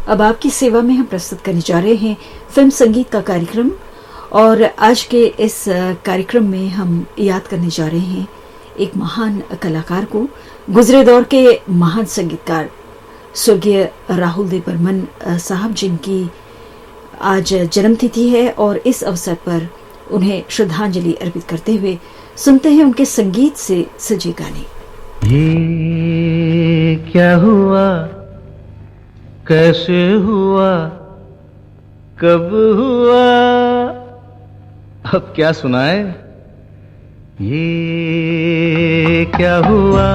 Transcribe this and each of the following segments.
अब आपकी सेवा में हम प्रस्तुत करने जा रहे हैं फिल्म संगीत का कार्यक्रम। और आज के इस कार्यक्रम में हम याद करने जा रहे हैं एक महान कलाकार को, गुजरे दौर के महान संगीतकार स्वर्गीय राहुल देव बर्मन साहब, जिनकी आज जन्मतिथि है। और इस अवसर पर उन्हें श्रद्धांजलि अर्पित करते हुए सुनते हैं उनके संगीत से सजे गाने। ये क्या हुआ, कैसे हुआ, कब हुआ, अब क्या सुनाए। ये क्या हुआ,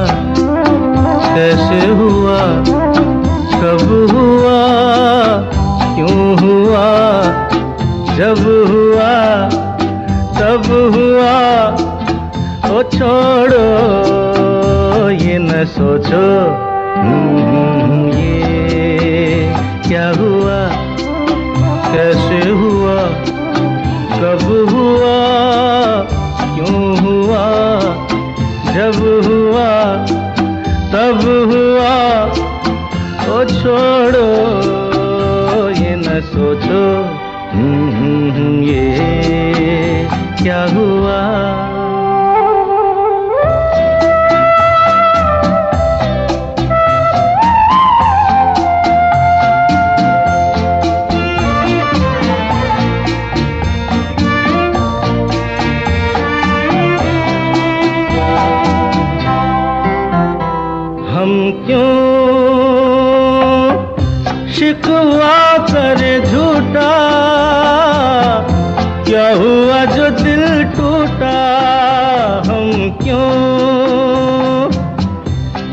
कैसे हुआ, कब हुआ, क्यों हुआ, जब हुआ तब हुआ। ओ छोड़ो ये न सोचो, ये क्या हुआ, कैसे हुआ, कब हुआ, क्यों हुआ, जब हुआ तब हुआ। ओ छोड़ो ये न सोचो, ये क्या हुआ। हम क्यों शिकवा करे झूठा, क्या हुआ जो दिल टूटा। हम क्यों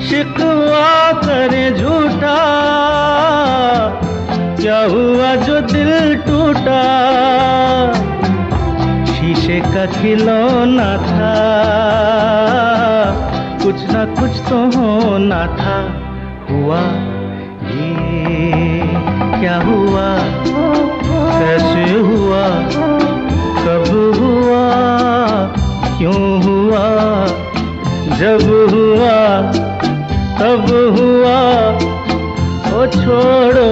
शिकवा करे झूठा, क्या हुआ जो दिल टूटा। शीशे का खिलौना था, कुछ ना कुछ तो होना था। हुआ ये क्या हुआ, कैसे हुआ, कब हुआ, क्यों हुआ, जब हुआ तब हुआ। ओ छोड़ो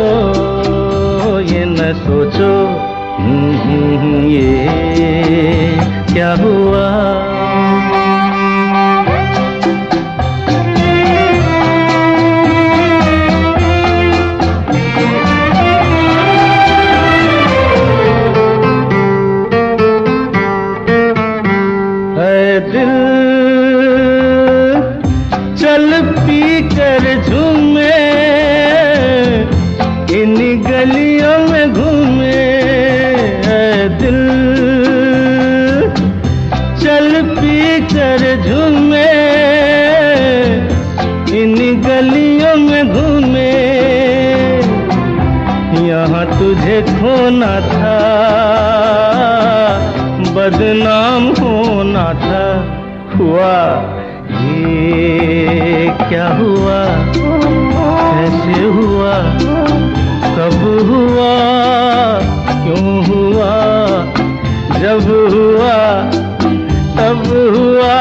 ये न सोचो, ये क्या हुआ। दिल चल पी कर झूमे, इन गलियों में घूमे। दिल चल पी कर झूमे, इन गलियों में घूमे। यहाँ तुझे खोना था, बदनाम होना था। हुआ ये क्या हुआ, कैसे हुआ, कब हुआ, क्यों हुआ, जब हुआ तब हुआ।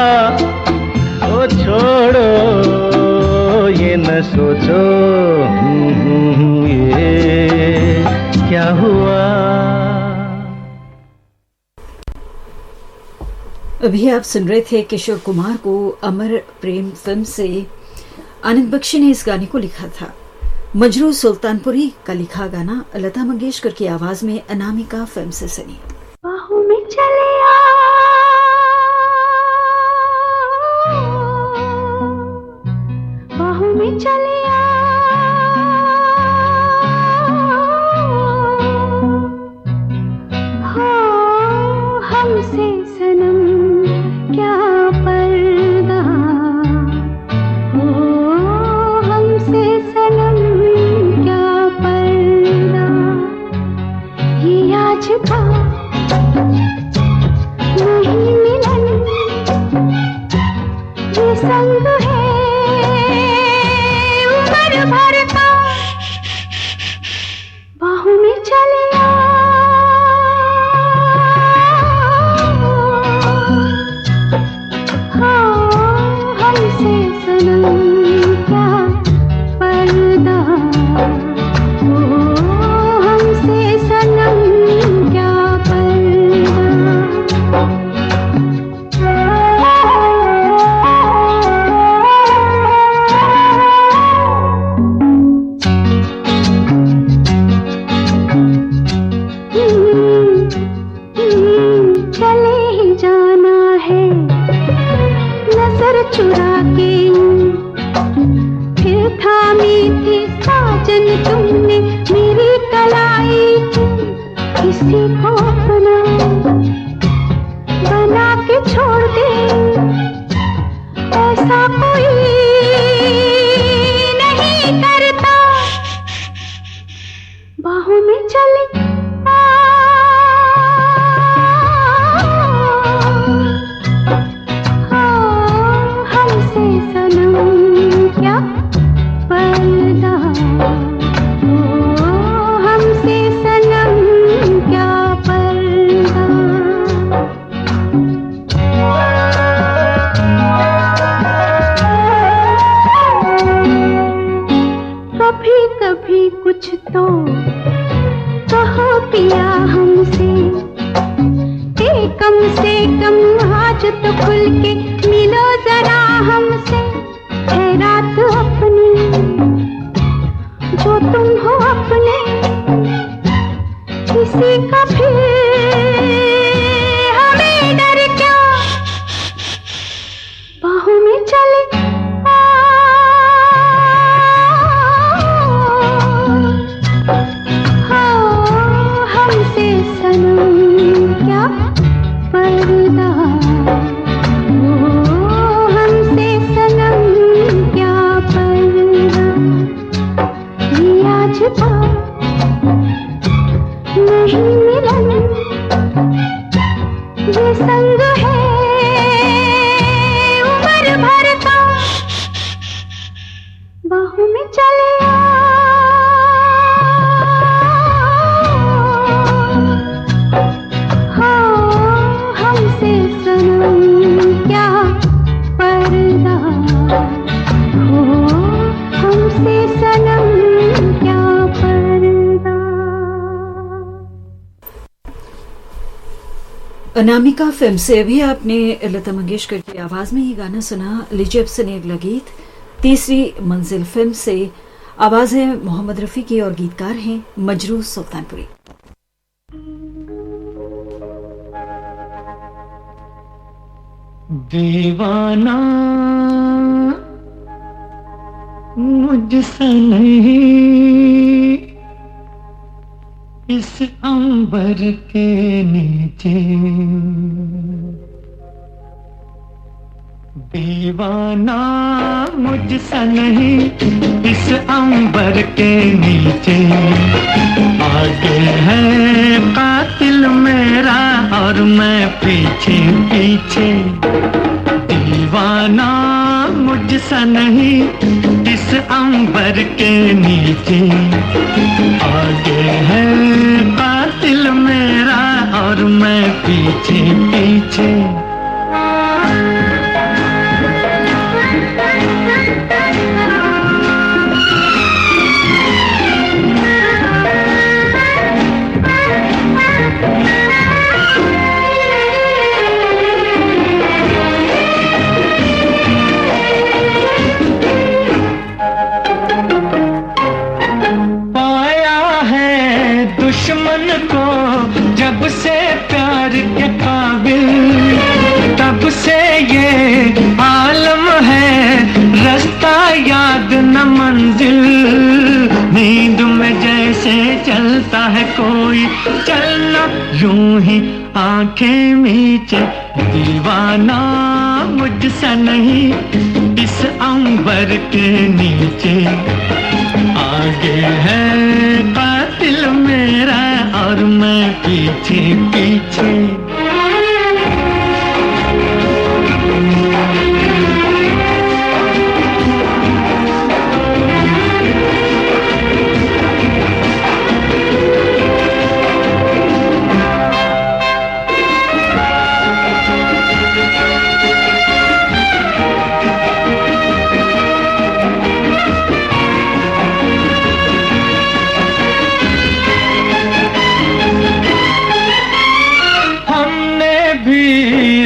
ओ छोड़ो ये न सोचो, ये क्या हुआ। अभी आप सुन रहे थे किशोर कुमार को अमर प्रेम फिल्म से। आनंद बख्शी ने इस गाने को लिखा था। मजरू सुल्तानपुरी का लिखा गाना लता मंगेशकर की आवाज में अनामिका फिल्म से सुनी। बाहों में चले आ, बाहों में चले आ, हो हमसे सनम क्या पर्दा, हो हमसे सनम क्या पर्दा। ये आज का बाहों में चले हमसे सनम क्या पर्दा, हमसे सनम क्या पर्दा। कभी कभी कुछ तो कहो पिया हमसे, कम से कम आज तो खुल के मिलो जरा हमसे। है रात अपनी जो तुम हो अपने, किसी का भी हमें डर क्या, बाहों में चले हमसे सनम क्या पर्दा, हमसे सनम क्या पर्दा। ये आज नहीं मिलन, ये संग है उम्र भर का, बाहों में चले हमसे सनम क्या पर्दा, हमसे सनम क्या पर्दा। अनामिका फिल्म से अभी आपने लता मंगेशकर की आवाज में ये गाना सुना। लीजिए अब सुनिए अगला गीत। तीसरी मंजिल फिल्म से आवाज है मोहम्मद रफी की और गीतकार हैं मजरू सुल्तानपुरी। दीवाना मुझसे नहीं, इस अंबर के नीचे, दीवाना मुझसे नहीं, इस अंबर के नीचे। आगे है कातिल मेरा और मैं पीछे पीछे। दीवाना मुझसे नहीं, इस अंबर के नीचे। आगे है कातिल मेरा और मैं पीछे पीछे। दुश्मन को जब से प्यार के काबिल, तब से ये आलम है, रास्ता याद न मंजिल। नींद में जैसे चलता है कोई, चलना यूं ही आंखें मीचे। दीवाना मुझसे नहीं, इस अंबर के नीचे। आगे है कातिल मेरा और मैं पीछे पीछे।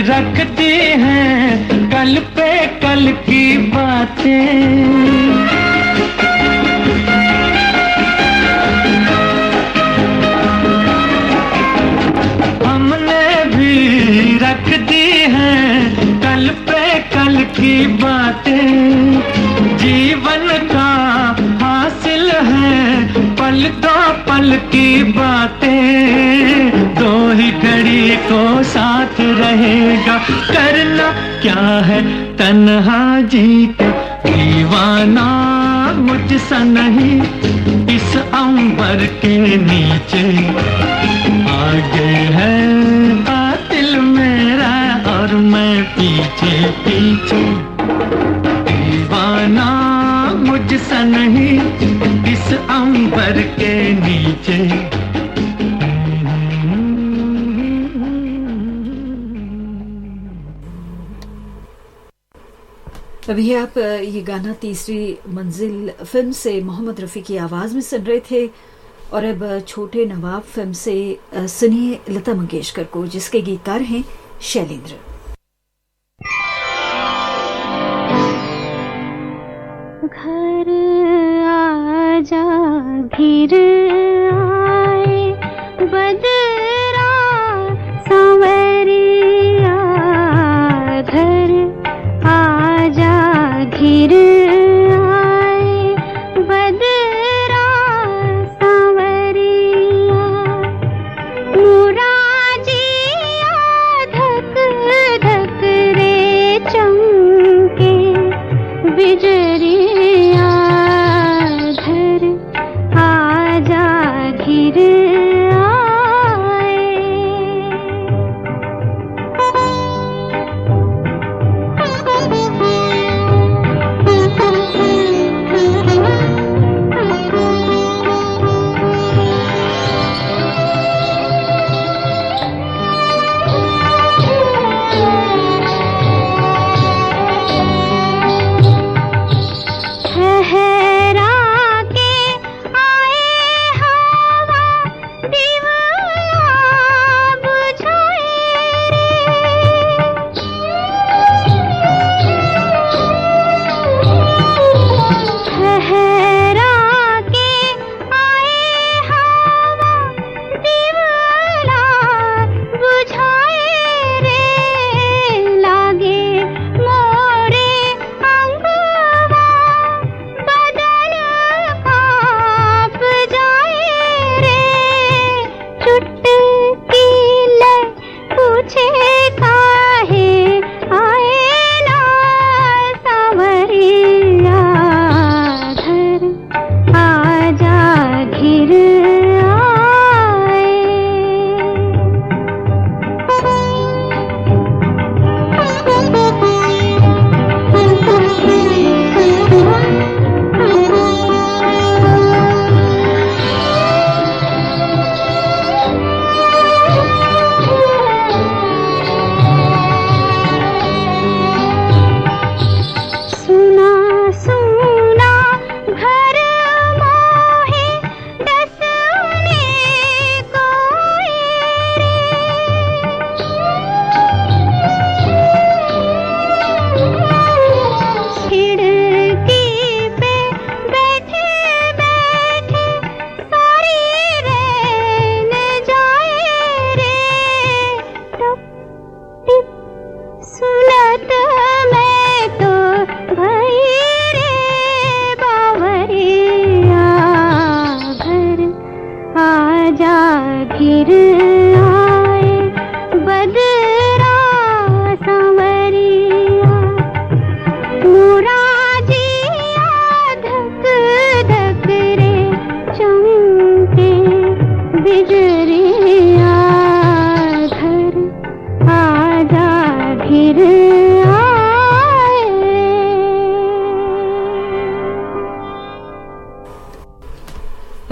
रखती हैं कल पे कल की बातें। हमने भी रख दी हैं कल पे कल की बातें। जीवन का हासिल है पल दो पल की बातें। दो ही घड़ी को साथ रहेगा, करना क्या है तन्हा जी के। दीवाना मुझसे नहीं, इस अंबर अंबर के नीचे आगे है बातिल मेरा और मैं पीछे पीछे दीवाना मुझसे नहीं इस अंबर के नीचे। अभी आप ये गाना तीसरी मंजिल फिल्म से मोहम्मद रफ़ी की आवाज़ में सुन रहे थे। और अब छोटे नवाब फिल्म से सुनिए लता मंगेशकर को, जिसके गीतकार हैं शैलेंद्र। घर आजा घिर आए बदरा सांवरिया, घर आजा घिर आए बदरा सांवरिया, मुराजिया धक धक रे चमके बिजरिया, घर आजा घिर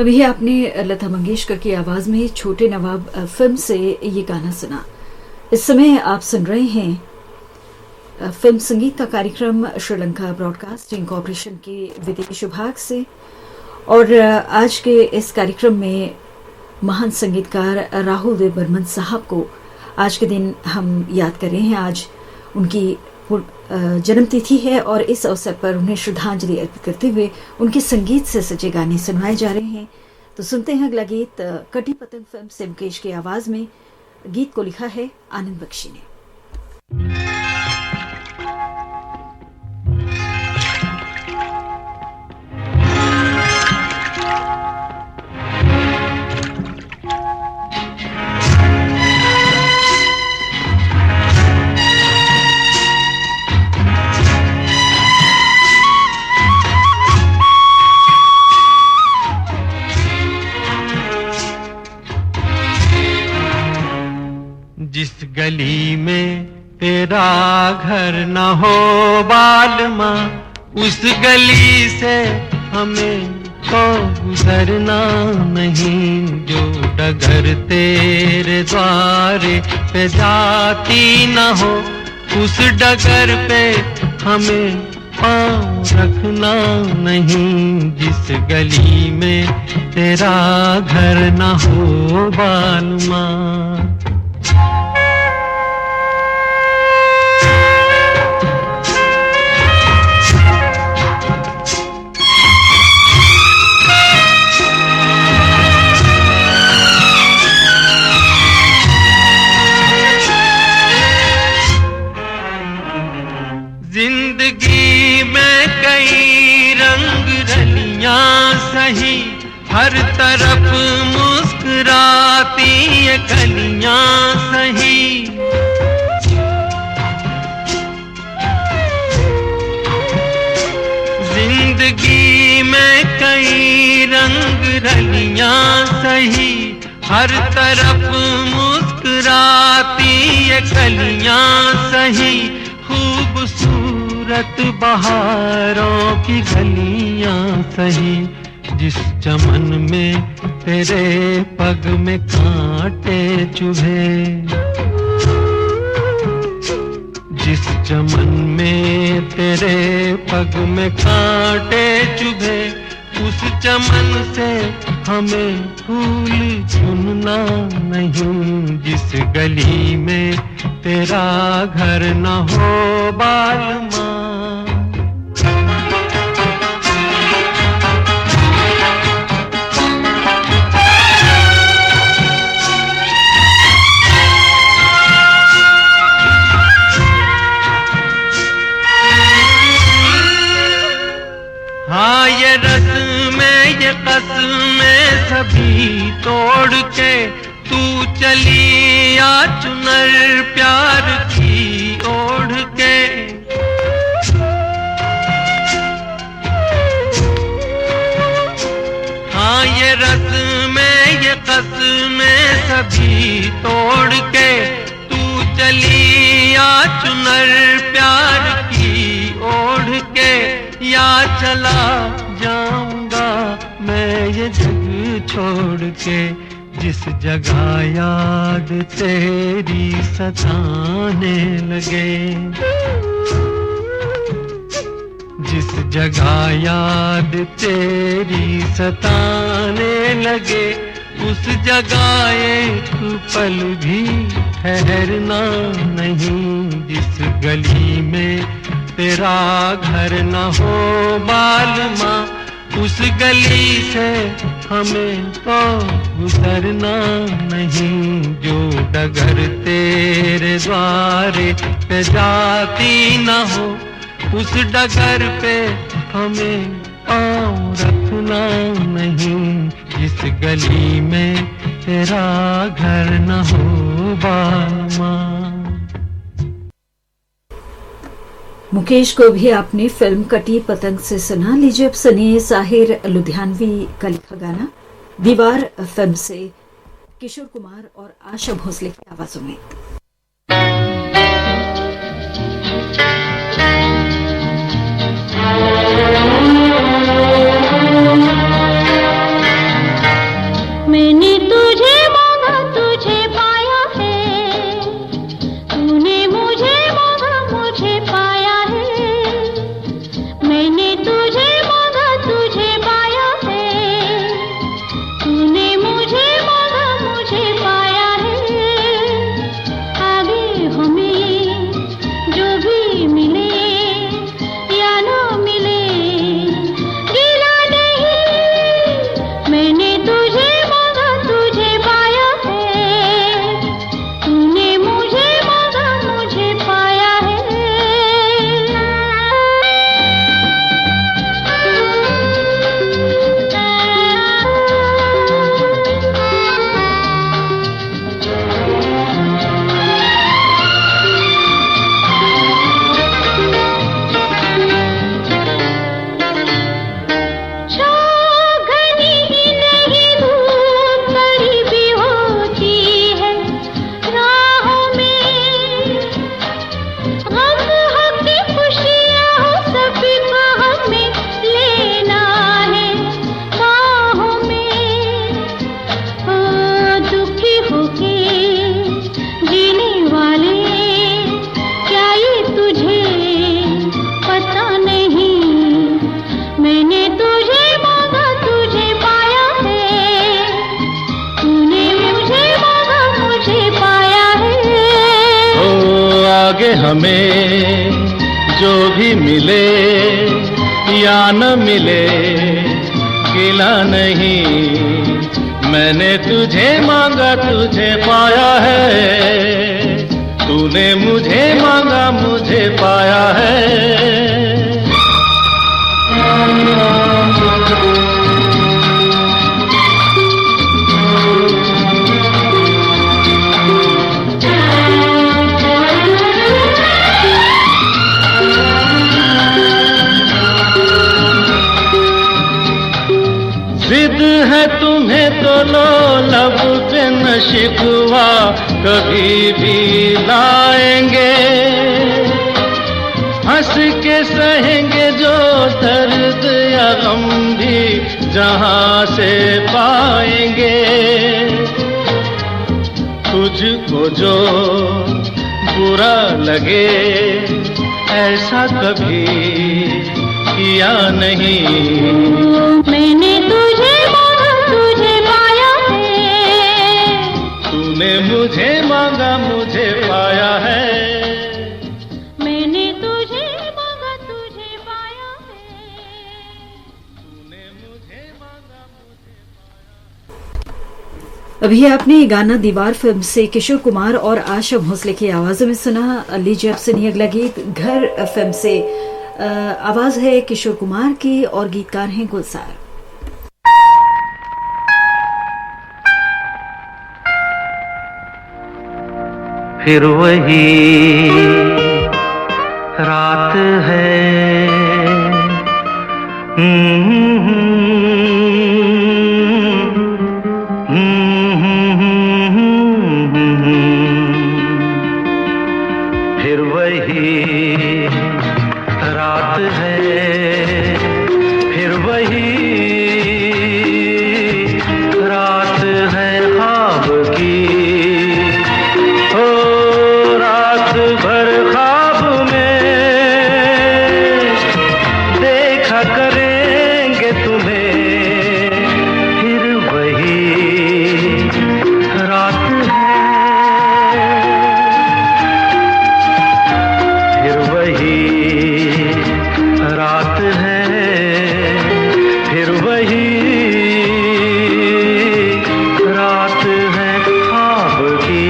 अभी आपने लता मंगेशकर की आवाज में छोटे नवाब फिल्म से ये गाना सुना। इस समय आप सुन रहे हैं फिल्म संगीत का कार्यक्रम श्रीलंका ब्रॉडकास्टिंग कॉरपोरेशन के विदेश विभाग से। और आज के इस कार्यक्रम में महान संगीतकार राहुल देव बर्मन साहब को आज के दिन हम याद कर रहे हैं। आज उनकी जन्मतिथि है और इस अवसर पर उन्हें श्रद्धांजलि अर्पित करते हुए उनके संगीत से सजे गाने सुनाए जा रहे हैं। तो सुनते हैं अगला गीत कटी पतंग फिल्म से मुकेश की आवाज में। गीत को लिखा है आनंद बख्शी ने। जिस गली में तेरा घर न हो बालमा, उस गली से हमें तो गुजरना नहीं। जो डगर तेरे द्वारे पे जाती न हो, उस डगर पे हमें पाँव रखना नहीं। जिस गली में तेरा घर न हो बालमा। जिंदगी में कई रंग रलियां सही, हर तरफ मुस्कुराती ये कलियां सही। जिंदगी में कई रंग रलियां सही, हर तरफ मुस्कुराती ये कलियां सही। खूबसूरत बहारों की गलियां सही, जिस चमन में तेरे पग में कांटे चुभे। जिस चमन में तेरे पग में कांटे चुभे, उस चमन से हमें फूल चुनना नहीं। जिस गली में तेरा घर न हो बालमा। हाँ ये रस्में ये कसमें सभी तोड़ के तू चली आ चुनर प्यार की ओढ़ के। हाँ ये रस्में ये कसमें सभी तोड़ के तू चली आ चुनर प्यार की ओढ़ के। या चला जाऊंगा मैं ये जग छोड़ के, जिस जगह याद तेरी सताने लगे। जिस जगह याद तेरी सताने लगे, उस जगह एक पल भी ठहरना नहीं। जिस गली में तेरा घर न हो बालमा, उस गली से हमें तो गुजरना नहीं। जो डगर तेरे द्वारे पे जाती न हो, उस डगर पे हमें पाँव रखना नहीं। जिस गली में तेरा घर न हो बालमा। मुकेश को भी आपने फिल्म कटी पतंग से सुना। लीजिए अब सुनिए साहिर लुधियानवी का लिखा गाना दीवार फिल्म से, किशोर कुमार और आशा भोसले की आवाजों में। मैंने तुझे मांगा तुझे पाया है, तूने मुझे मांगा मुझे पाया है। मैंने तुझे मांगा तुझे पाया है, तूने मुझे मांगा मुझे पाया है। लागे हमें जो भी मिले या न मिले गिला नहीं। मैंने तुझे मांगा तुझे पाया है, तूने मुझे मांगा मुझे पाया है। जिद है तुम्हें तो लो लब पे न शिकवा, कभी भी लाएंगे हंस के सहेंगे जो दर्द या गम भी जहां से पाएंगे। तुझको जो बुरा लगे ऐसा कभी किया नहीं। मैंने तुझे मांगा तुझे पाया है, तूने मुझे मांगा मुझे पाया है। मैंने तुझे मांगा तुझे पाया है, तूने मुझे मांगा मुझे पाया। अभी आपने गाना दीवार फिल्म से किशोर कुमार और आशा भोसले की आवाजों में सुना। लीजिए अब सुनिए अगला गीत घर फिल्म से। आवाज है किशोर कुमार की और गीतकार हैं गुलजार। फिर वही रात है, फिर वही रात है, फिर वही रात है ख्वाब की। ओ रात भर ख्वाब में देखा करेंगे तुम्हें, फिर वही रात है, फिर वही रात है, फिर वही रात है ख्वाब की।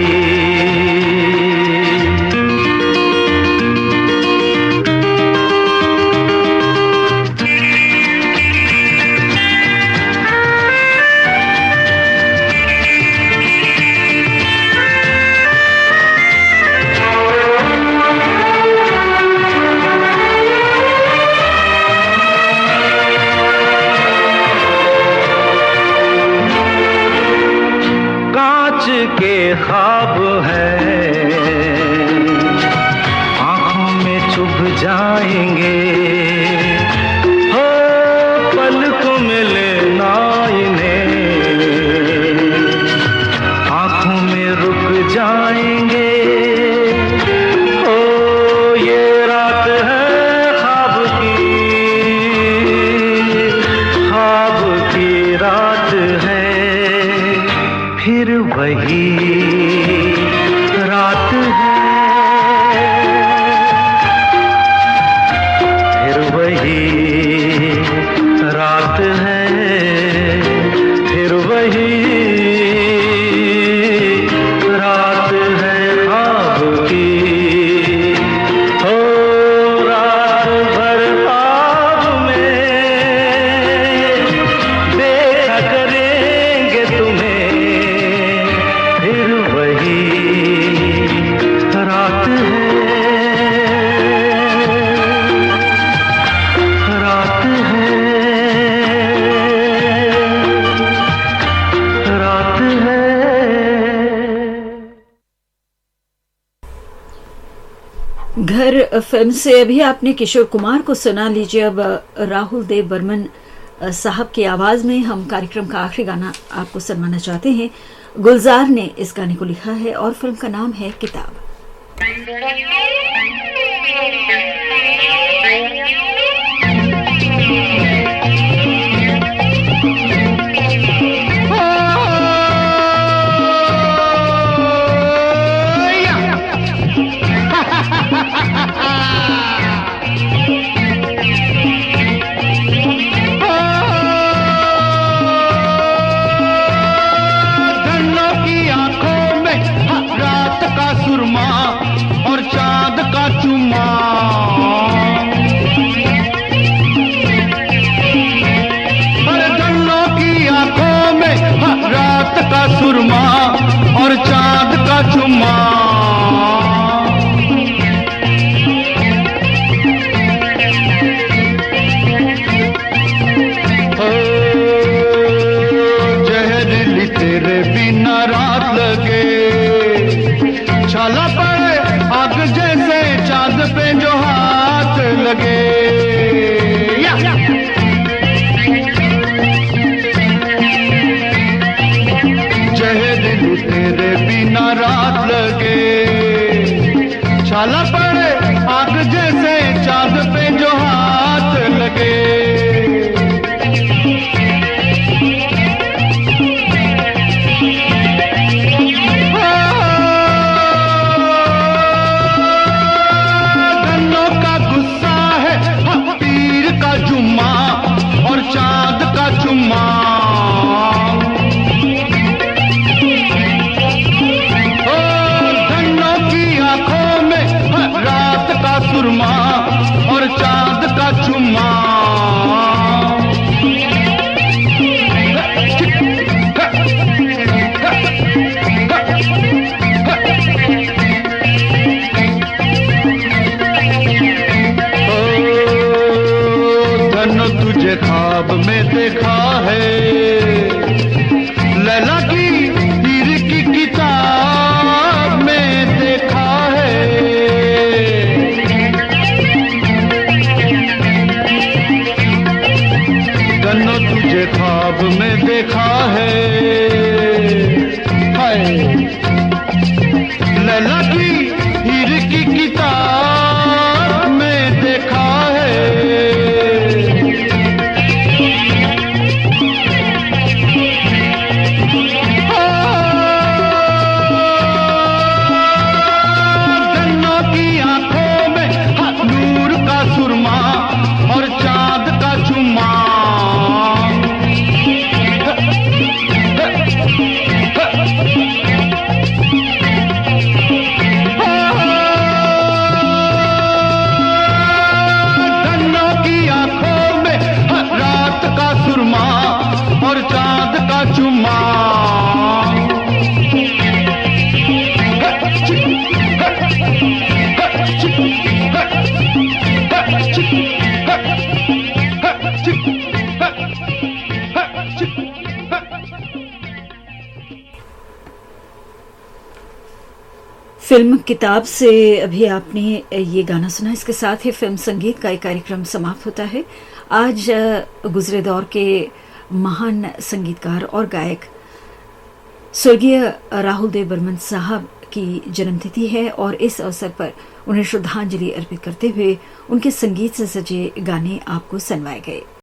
कांच के ख्वाब है आंखों में चुभ जाएंगे, हो पलकों में लेना इन्हें आंखों में रुक जाएंगे। ओ ये रात है ख्वाब की रात है, फिर वही रात है, फिर वही रात है, फिर वही रात है ख्वाब की। हो रात भर ख्वाब में देखा करेंगे तुम्हें, फिर वही रात है, रात है, रात है। घर फिल्म से अभी आपने किशोर कुमार को सुना। लीजिए अब राहुल देव बर्मन साहब की आवाज में हम कार्यक्रम का आखिरी गाना आपको सुनवाना चाहते हैं। गुलजार ने इस गाने को लिखा है और फिल्म का नाम है किताब। रात का सुरमा और चांद का चुम्मा। जहरीली तेरे बिना रात लगे, छाला पड़े आग जैसे चांद पे जो हाथ लगे। जहरीली तेरे बिना रात लगे, छाला पड़े आग जैसे चांद पे जो हाथ लगे। धनों का गुस्सा है पीर का जुम्मा और चांद का चुम्मा। धनों की आंखों में रात का सुरमा और चांद का चुम्मा। धन तुझे ख्वाब में देखा है, लैला की हीर की किताब में देखा है। धन तुझे ख्वाब में देखा है, हाय लैला की हीर की किताब में देखा है। धनों की आंखों में नूर का सुरमा और चांद का चुम्मा। धनों की आंखों में रात का सुरमा और चांद का चुम्मा। फिल्म किताब से अभी आपने ये गाना सुना। इसके साथ ही फिल्म संगीत का एक कार्यक्रम समाप्त होता है। आज गुजरे दौर के महान संगीतकार और गायक स्वर्गीय राहुल देव बर्मन साहब की जन्मतिथि है और इस अवसर पर उन्हें श्रद्धांजलि अर्पित करते हुए उनके संगीत से सजे गाने आपको सुनवाए गए।